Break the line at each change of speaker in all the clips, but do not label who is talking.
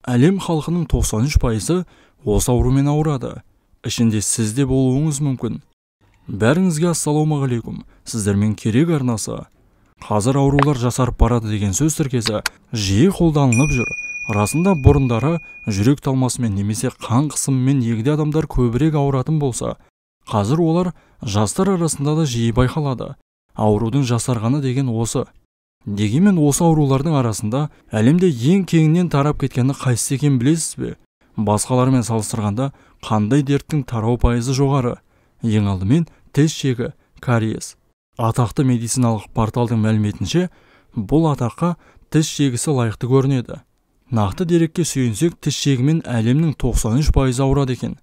Әлем халқының 93%-ы осы аурумен ауырады. Ішінде сіз де болуыңыз мүмкін. Бәріңізге ассалаумағалейкум. Сіздермен керек арнасы. Қазір аурулар жасарып барады деген сөз тіркесі жиі қолданылып жүр. Расында бұрындары жүрек талмасымен немесе қан қысымымен егде адамдар көбірек ауыратын болса, қазір олар жастар арасында да жиі байқалады. Аурудың жасарғаны деген осы. Дегенмен осы аурулардың арасында әлемде ең кеңінен тарап кеткені қайсысы екенін білесіз бе? Басқалармен салыстырғанда қандай дерттің тарау пайызы жоғары? Ең алдымен тіс шегі, кариес. Атақты медициналық порталдың мәліметінше, бұл атаққа тіс шегісі лайықты көрінеді. Нақты дерекке сүйенсек, тіс шегімен әлемнің 93% ауырады екен.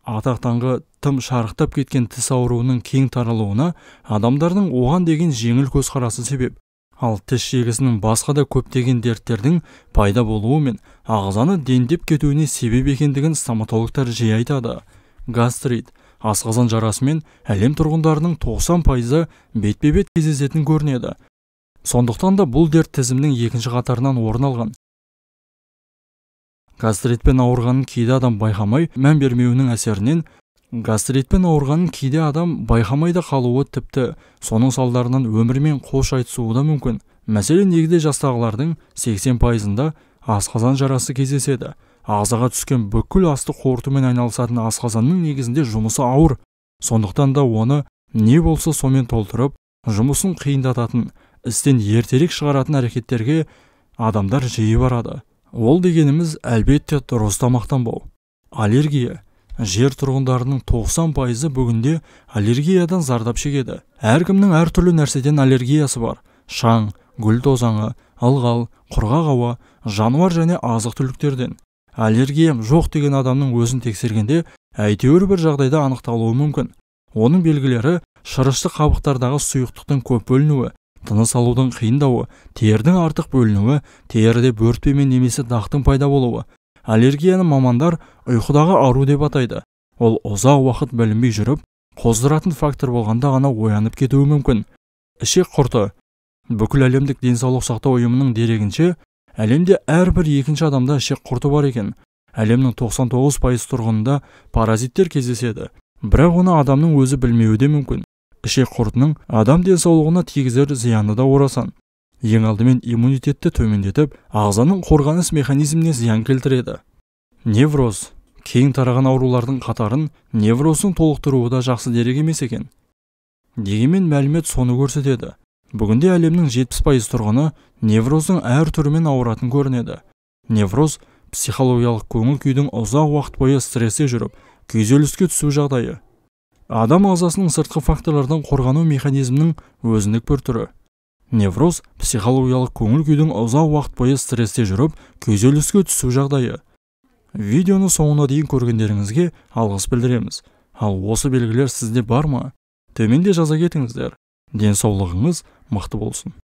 Атақтанғы тым шарықтап кеткен тіс ауруының кең таралуына адамдардың оған деген жеңіл көзқарасы себеп. Ал тіс шегісінің басқа да көптеген дерттердің пайда болуы мен ағзаны дендеп кетуіне себеп екендігін стоматологтар жиі айтады. Гастрит, асқазан жарасымен әлем тұрғындарының 90%-ы бетпе-бет кездесетін көрінеді. Сондықтан да бұл дерт тізімнің екінші қатарынан орын алған. Гастритпен ауырғанын кейде адам байқамай, мән бермеуінің әсерінен гастритпен ауырғанын кейде адам байқамай да қалуы, тіпті соның салдарынан өмірмен қош айтысуы да мүмкін. Мәселен, егде жастағылардың 80%-ында асқазан жарасы кездеседі. Ағзаға түскен бүкіл асты қорытумен айналысатын асқазанның негізінде жұмысы ауыр. Сондықтан да оны не болса сомен толтырып, жұмысын қиындататын, істен ертерек шығаратын әрекеттерге адамдар жиі барады. Ол дегеніміз әлбетте дұрыс тамақтанбау. Аллергия. Жер тұрғындарының 90%-ы бүгінде аллергиядан зардап шегеді. Әркімнің әртүрлі нәрседен аллергиясы бар. Шаң, гүл тозаңы, ылғал, құрғақ ауа, жануар және азық-түліктерден. Аллергиям жоқ деген адамның өзін тексергенде әйтеуір бір жағдайда анықталуы мүмкін. Оның белгілері шырышты қабықтардағы сұйықтықтың көп бөлінуі, тыныс алудың қиындауы, тердің артық бөлінуі, теріде бөртпе немесе дақтың пайда болуы. Аллергияны мамандар ұйқыдағы ауру деп атайды. Ол ұзақ уақыт білінбей жүріп, қоздыратын фактор болғанда ғана оянып кетуі мүмкін. Ішек құрты. Бүкіл әлемдік денсаулық сақтау ұйымының дерегінше, әлемде әрбір екінші адамда ішек құрты бар екен. Әлемнің 99% тұрғынында паразиттер кездеседі. Бірақ оны адамның өзі білмеуі де мүмкін. Ішек құртының адам денсаулығына тигізер зияны да орасан. Ең алдымен иммунитетті төмендетіп, ағзаның қорғаныс механизміне зиян келтіреді. Невроз. Кең тараған аурулардың қатарын невроздың толықтыруы да жақсы дерек емес екен. Дегенмен мәлімет соны көрсетеді. Бүгінде әлемнің 70% тұрғыны невроздың әр түрімен ауыратын көрінеді. Невроз психологиялық көңіл күйдің ұзақ уақыт бойы стрессе жүріп, күйзеліске түсу жағдайы. Адам ағзасының сыртқы факторлардан қорғану механизмінің өзіндік бір түрі. Невроз психологиялық көңіл күйдің ұзақ уақыт бойы стресте жүріп, күйзеліске түсу жағдайы. Видеоны соңына дейін көргендеріңізге алғыс білдіреміз. Ал осы белгілер сізде бар ма? Төменде жаза кетіңіздер. Денсаулығыңыз мықты болсын.